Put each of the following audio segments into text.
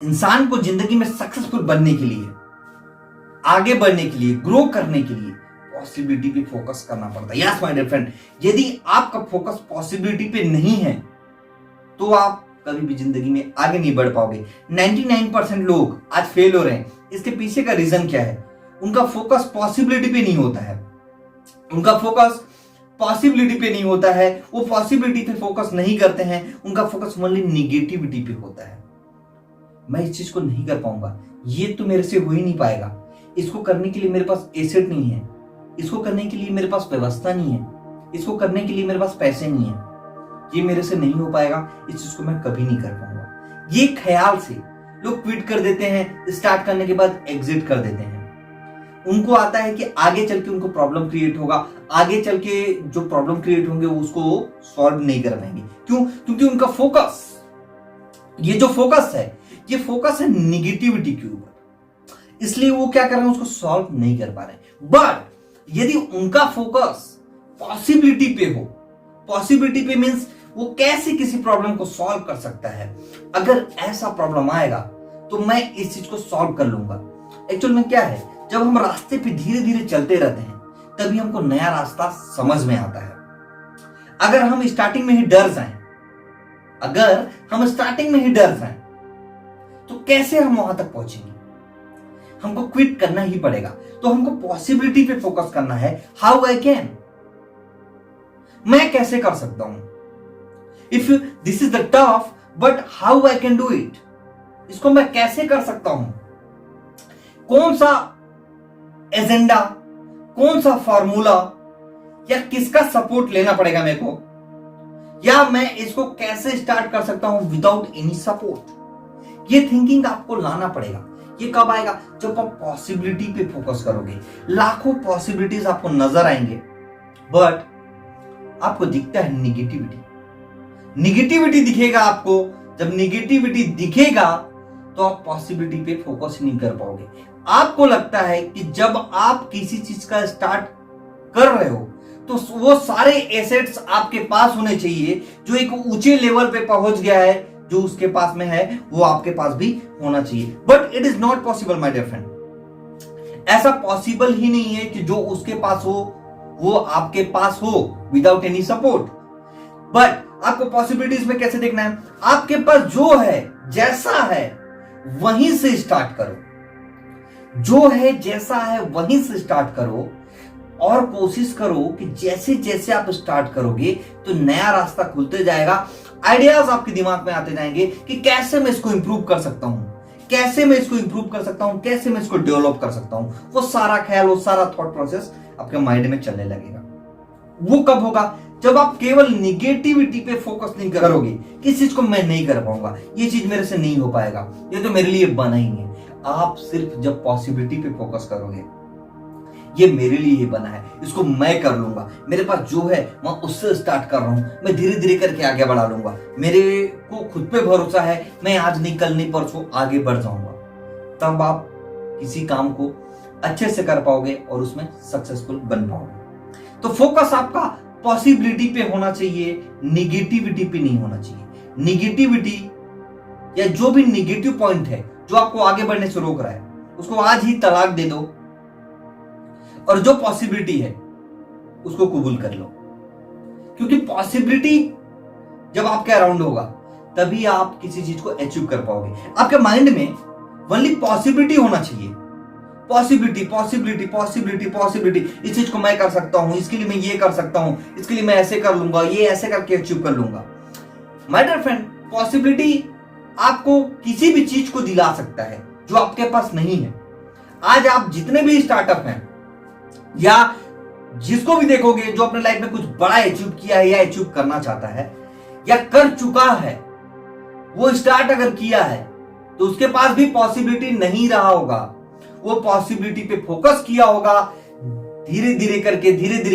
इंसान को जिंदगी में सक्सेसफुल बनने के लिए, आगे बढ़ने के लिए, ग्रो करने के लिए पॉसिबिलिटी पे फोकस करना पड़ता है। यस माय डियर फ्रेंड, यदि आपका फोकस पॉसिबिलिटी पे नहीं है तो आप कभी भी जिंदगी में आगे नहीं बढ़ पाओगे। 99% लोग आज फेल हो रहे हैं। इसके पीछे का रीजन क्या है? उनका फोकस पॉसिबिलिटी पे नहीं होता है। उनका फोकस पॉसिबिलिटी पे नहीं होता है, वो पॉसिबिलिटी पे फोकस नहीं करते हैं, उनका फोकस ओनली निगेटिविटी पे होता है। मैं इस चीज को नहीं कर पाऊंगा, ये तो मेरे से हो ही नहीं पाएगा, इसको करने के लिए मेरे पास एसेट नहीं है, इसको करने के लिए मेरे पास व्यवस्था नहीं है, इसको करने के लिए मेरे पास पैसे नहीं है, ये मेरे से नहीं हो पाएगा, इस चीज को मैं कभी नहीं कर पाऊंगा। ये ख्याल से लोग क्विट कर देते हैं, स्टार्ट करने के बाद एग्जिट कर देते हैं। उनको आता है कि आगे चल के उनको प्रॉब्लम क्रिएट होगा, आगे चल के जो प्रॉब्लम क्रिएट होंगे वो उसको सॉल्व नहीं कर पाएंगे। क्यों? क्योंकि उनका फोकस, ये जो फोकस है, ये फोकस है निगेटिविटी के ऊपर, इसलिए वो क्या कर रहे हैं, उसको सॉल्व नहीं कर पा रहे हैं। बट यदि उनका फोकस पॉसिबिलिटी पे हो, पॉसिबिलिटी पे मींस वो कैसे किसी प्रॉब्लम को सॉल्व कर सकता है, अगर ऐसा प्रॉब्लम आएगा तो मैं इस चीज को सॉल्व कर लूंगा। एक्चुअल में क्या है, जब हम रास्ते पे धीरे धीरे चलते रहते हैं तभी हमको नया रास्ता समझ में आता है। अगर हम स्टार्टिंग में ही डर जाएं, अगर हम स्टार्टिंग में ही डर जाएं तो कैसे हम वहां तक पहुंचेंगे? हमको क्विट करना ही पड़ेगा। तो हमको पॉसिबिलिटी पे फोकस करना है। हाउ आई कैन, मैं कैसे कर सकता हूं? If this is the tough, but how I can do it, इसको मैं कैसे कर सकता हूं? कौन सा एजेंडा, कौन सा फॉर्मूला, या किसका सपोर्ट लेना पड़ेगा मेरे को, या मैं इसको कैसे स्टार्ट कर सकता हूं विदाउट एनी सपोर्ट? ये थिंकिंग आपको लाना पड़ेगा। ये कब आएगा? जब आप पॉसिबिलिटी पे फोकस करोगे। लाखों पॉसिबिलिटीज आपको नजर आएंगे, बट आपको दिखता है निगेटिविटी। निगेटिविटी दिखेगा आपको। जब निगेटिविटी दिखेगा तो आप पॉसिबिलिटी पे फोकस नहीं कर पाओगे। आपको लगता है कि जब आप किसी चीज का स्टार्ट कर रहे हो तो वो सारे एसेट्स आपके पास होने चाहिए, जो एक ऊंचे लेवल पे पहुंच गया है, जो उसके पास में है वो आपके पास भी होना चाहिए। But it is not possible my dear friend. ऐसा पॉसिबल ही नहीं है कि जो उसके पास हो वो आपके पास हो विदाउट एनी सपोर्ट। बट आपको पॉसिबिलिटीज में कैसे देखना है? आपके पास जो है, जैसा है, वहीं से स्टार्ट करो। जो है, जैसा है, वहीं से स्टार्ट करो और कोशिश करो कि जैसे जैसे आप स्टार्ट करोगे तो नया रास्ता खुलते जाएगा। आइडियाज आपके दिमाग में आते जाएंगे कि कैसे मैं इसको इंप्रूव कर सकता हूं, कैसे मैं इसको इंप्रूव कर सकता हूं, कैसे मैं इसको डेवलप कर सकता हूं। वो सारा ख्याल, वो सारा थॉट प्रोसेस आपके माइंड में चलने लगेगा। वो कब होगा? जब आप केवल निगेटिविटी पे फोकस नहीं करोगे, किस चीज को मैं नहीं कर पाऊंगा, ये चीज मेरे से नहीं हो पाएगा, ये तो मेरे लिए बना ही नहीं। आप सिर्फ जब पॉसिबिलिटी पे फोकस करोगे, ये मेरे लिए ही बना है, इसको मैं कर लूंगा, मेरे पास जो है मैं उससे स्टार्ट कर रहा हूं, मैं धीरे धीरे करके आगे बढ़ा लूंगा, मेरे को खुद पे भरोसा है, मैं आज नहीं कल नहीं परसों आगे बढ़ जाऊंगा, तब आप किसी काम को अच्छे से कर पाओगे और उसमें सक्सेसफुल बन पाओगे। तो फोकस आपका पॉसिबिलिटी पे होना चाहिए, निगेटिविटी पे नहीं होना चाहिए। निगेटिविटी या जो भी निगेटिव पॉइंट है जो आपको आगे बढ़ने से रोक रहा है, उसको आज ही तलाक दे दो और जो पॉसिबिलिटी है उसको कबूल कर लो। क्योंकि पॉसिबिलिटी जब आपके अराउंड होगा तभी आप किसी चीज को अचीव कर पाओगे। आपके माइंड में ओनली पॉसिबिलिटी होना चाहिए। पॉसिबिलिटी, पॉसिबिलिटी, पॉसिबिलिटी, पॉसिबिलिटी, इस चीज को मैं कर सकता हूं, इसके लिए मैं ये कर सकता हूं, इसके लिए मैं ऐसे कर लूंगा, ये ऐसे करके अचीव कर लूंगा। माय डियर फ्रेंड, पॉसिबिलिटी आपको किसी भी चीज को दिला सकता है जो आपके पास नहीं है। आज आप जितने भी स्टार्टअप हैं या जिसको भी देखोगे जो अपने लाइफ में कुछ बड़ा अचीव किया है या अचीव करना चाहता है या कर चुका है, वो स्टार्ट अगर किया है तो उसके पास भी पॉसिबिलिटी नहीं रहा होगा। वो पॉसिबिलिटी पे फोकस किया होगा, धीरे धीरे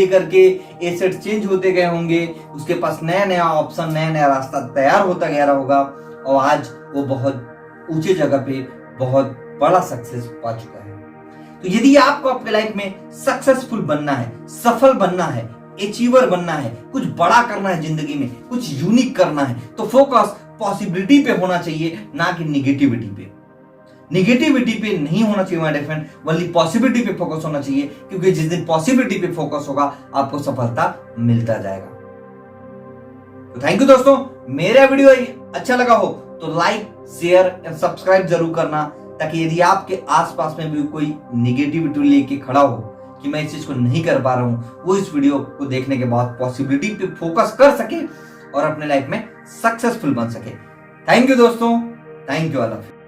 करके एसेट चेंज होते गए होंगे, उसके पास नया नया ऑप्शन, नया नया रास्ता तैयार होता गया होगा और आज वो बहुत ऊंचे जगह पे बहुत बड़ा सक्सेस पा चुका है। तो यदि आपको अपने लाइफ में सक्सेसफुल बनना है, सफल बनना है, अचीवर बनना है, कुछ बड़ा करना है जिंदगी में, कुछ यूनिक करना है, तो फोकस पॉसिबिलिटी पे होना चाहिए, ना कि निगेटिविटी पे। निगेटिविटी पे नहीं होना चाहिए my dear friend, only possibility पे फोकस होना चाहिए, क्योंकि जिस दिन पॉसिबिलिटी पे फोकस होगा आपको सफलता मिलता जाएगा। तो थैंक यू दोस्तों, मेरा वीडियो अच्छा लगा हो तो लाइक शेयर एंड सब्सक्राइब जरूर करना, ताकि यदि आपके आसपास में भी कोई निगेटिविटी लेके खड़ा हो कि मैं इस चीज को नहीं कर पा रहा हूं, वो इस वीडियो को देखने के बाद पॉसिबिलिटी पे फोकस कर सके और अपने लाइफ में सक्सेसफुल बन सके। थैंक यू दोस्तों, thank you all of you.